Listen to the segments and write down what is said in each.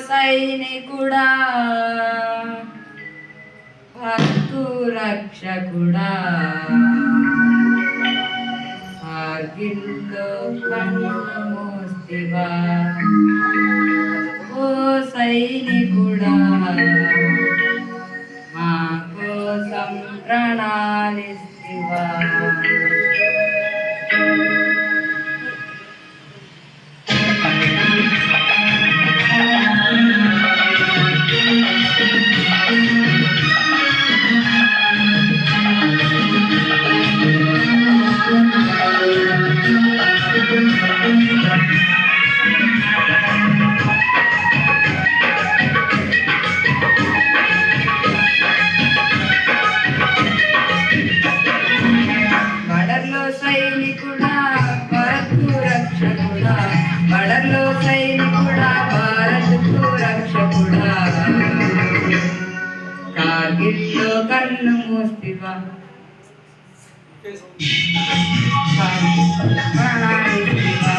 సైనికుడా హక్కు రక్షకుడా ఆగిల్లో కన్ను మూస్తివా ఓ సైనికుడా మా కోసం ప్రణాళిస్తివా సైనికుడా భారత్కు రక్షకుడా బడర్లో సైనికుడా భారత్కు రక్షకుడా కార్గిల్లో కన్ను మూస్తివా ప్రణాళిస్తివా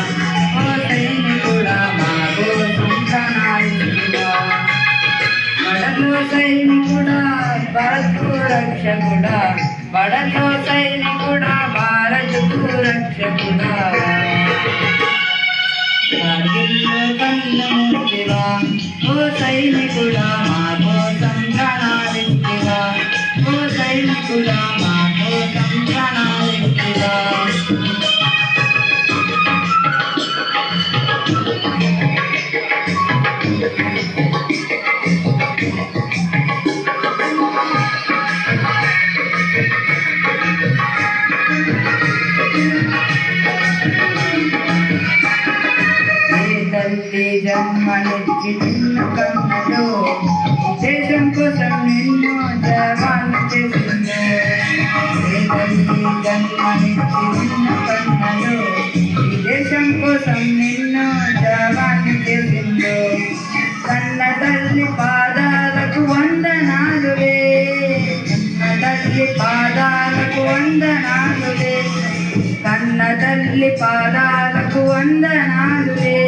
ఓ సైనికుడా మా కోసం ప్రణాళిస్తివా బడర్లో సైనికుడా భారత్కు రక్షకుడా బడర్లో సైనికుడా భారత్కు రక్షకుడా కార్గిల్లో కన్ను మూస్తివా ఓ సైనికుడా మా కోసం ప్రణాళిస్తివా ఓ సైనికుడా మా కోసం ప్రణాళిస్తివా తల్లి జన్మనిచ్చి నిన్ను కన్నదో దేశం కోసం నిన్ను జవాను చేసిందో తల్లి జన్మనిచ్చి నిన్ను కన్నదో దేశం కోసం నిన్ను జవాను చేసిందో కన్న తల్లి పాదాలకు వందనాలులే కన్న తల్లి పాదాలకు వందనాలులే కన్న తల్లి పాదాలకు వందనాలులే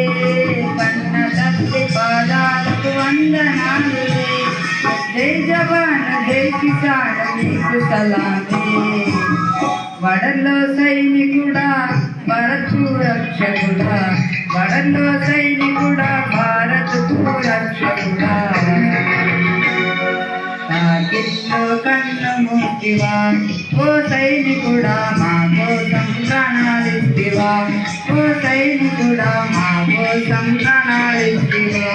కన్న తల్లి పాదాలకు వందనాలులే జై జవాన్ జై కిసాన్ నీకు సలామే బడర్లో సైనికుడా భారత్కు రక్షకుడా బడర్లో సైనికుడా భారత్కు రక్షకుడా కార్గిల్లో కన్ను మూస్తివా ఓ సైనికుడా మా కోసం ప్రణాళిస్తివా ఓ సైనికుడా మా కోసం ప్రణాళిస్తివా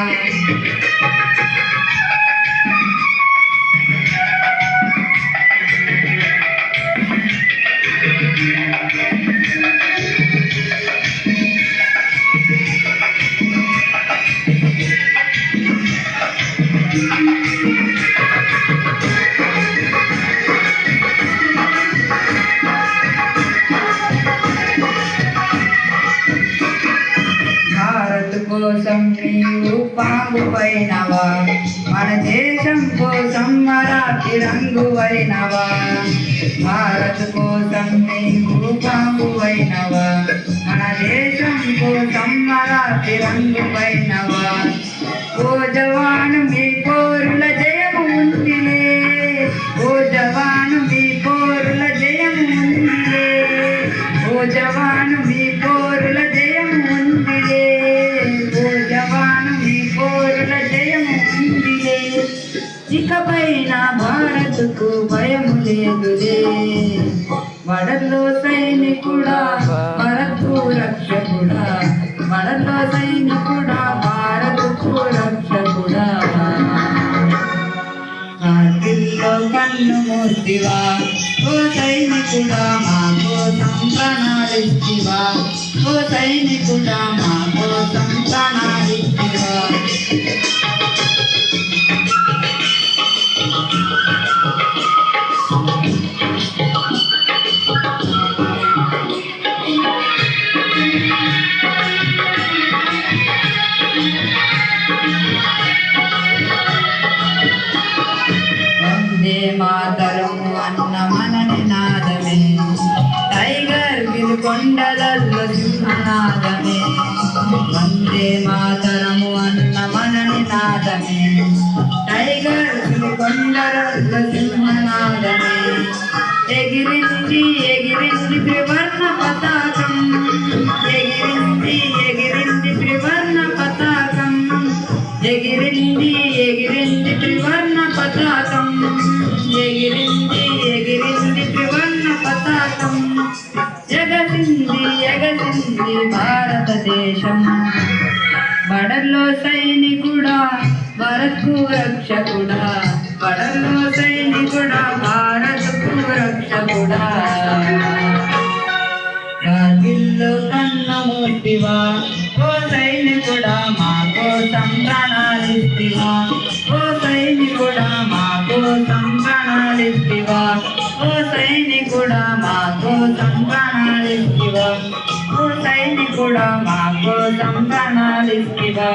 కోసం నీవు పాంగు వైనవా మన దేశం కోసం మరాఠీ రంగు వైనవా భారత్ కోసం నీవు పాంగు వైనవా మన దేశం కోసం మరాఠీ రంగు వైనవా ఓ జవాను మీ పోరుల జయము ఉందిలే ఓ జవాను మీ పోరుల జయము ఉందిలే ఓ జవాను మీ పోరుల జయము ఉందిలే ఇకపైన భారత్కు భయము లేదులే బడర్లో సైనికుడా భారత్కు రక్షకుడా బడర్లో సైనికుడా భారత్కు రక్షకుడా కార్గిల్లో కన్ను మూస్తివా ఓ సైనికుడా మా కోసం ప్రణాళిస్తివా ఓ సైనికుడా మా కోసం ప్రణాళిస్తివా వందే మాతరము అన్న మన నినాదమే టైగర్ కొండలలో సింహనాదమే వందే మాతరము అన్న మన నినాదమే టైగర్ కొండల సింహనాదమే ఎగిరింది ఎగిరింది త్రివర్ణ పతాకం ఎగిరింది ఎగిరింది త్రివర్ణ పతాకం ఎగిరింది ఎగిరింది త్రివర్ణ పతాకం ఎగిరింది ఎగిరింది త్రివర్ణ పతాకం ఎగసింది ఎగసింది భారతదేశం బడల్లో సైనికుడా భారత్కు రక్షకుడా బడల్లో సైనికుడా భారత్కు రక్షకుడా కార్గిల్లో కన్నమూర్తివా ఓ సైనికుడా మా కోసం ప్రాణాలిస్తివా ఓ సైనికుడా మా కోసం ప్రాణాలిస్తివా ఓ సైనికుడా మా కోసం ప్రాణాలిస్తివా ఓ సైనికుడా మా కోసం ప్రాణాలిస్తివా